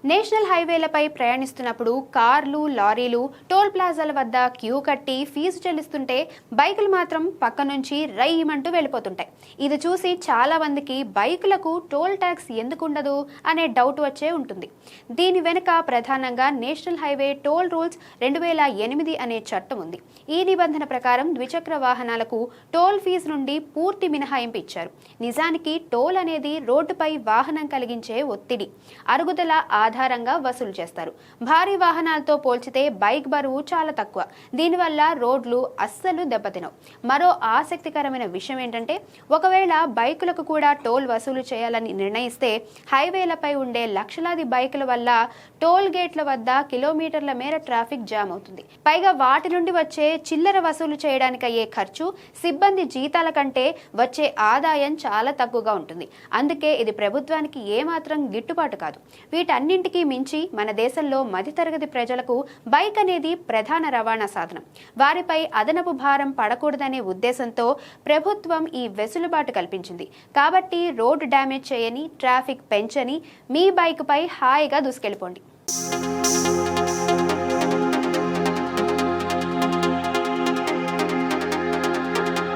National హైవేలపై ప్రయాణిస్తున్నప్పుడు కార్లు, లారీలు టోల్ ప్లాజాల వద్ద క్యూ కట్టి ఫీజు చెల్లిస్తుంటే బైకులు మాత్రం పక్క నుంచి రైమంటూ వెళ్ళిపోతుంటాయి. ఇది చూసి చాలా మందికి బైకులకు టోల్ ట్యాక్స్ ఎందుకు ఉండదు అనే డౌట్ వచ్చే ఉంటుంది. దీని వెనుక ప్రధానంగా నేషనల్ హైవే టోల్ రూల్స్ 2008 అనే చట్టం ఉంది. ఈ నిబంధన ప్రకారం ద్విచక్ర వాహనాలకు టోల్ ఫీజు నుండి పూర్తి మినహాయింపు ఇచ్చారు. నిజానికి టోల్ అనేది రోడ్డుపై వాహనం కలిగించే ఒత్తిడి, అరుగుదల ఆధారంగా వసూలు చేస్తారు. భారీ వాహనాలతో పోల్చితే బైక్ బరువు చాలా తక్కువ. దీనివల్ల రోడ్లు అస్సలు దెబ్బతినవు. మరో ఆసక్తికరమైన విషయం ఏంటంటే, ఒకవేళ బైకులకు కూడా టోల్ వసూలు చేయాలని నిర్ణయిస్తే హైవేలపై ఉండే లక్షలాది బైకుల వల్ల టోల్ గేట్ల వద్ద కిలోమీటర్ల మేర ట్రాఫిక్ జామ్ అవుతుంది. పైగా వాటి నుండి వచ్చే చిల్లర వసూలు చేయడానికి అయ్యే ఖర్చు సిబ్బంది జీతాల కంటే వచ్చే ఆదాయం చాలా తక్కువగా ఉంటుంది. అందుకే ఇది ప్రభుత్వానికి ఏమాత్రం గిట్టుబాటు కాదు. వీటన్నింటికీ మించి మన దేశంలో మధ్యతరగతి ప్రజలకు బైక్ అనేది ప్రధాన రవాణా సాధనం. వారిపై అదనపు భారం పడకూడదనే ఉద్దేశంతో ప్రభుత్వం ఈ వెసులుబాటు కల్పించింది. కాబట్టి రోడ్డు డ్యామేజ్ చేయని, ట్రాఫిక్ పెంచని మీ బైక్ పై హాయిగా దూసుకెళ్ళిపోండి.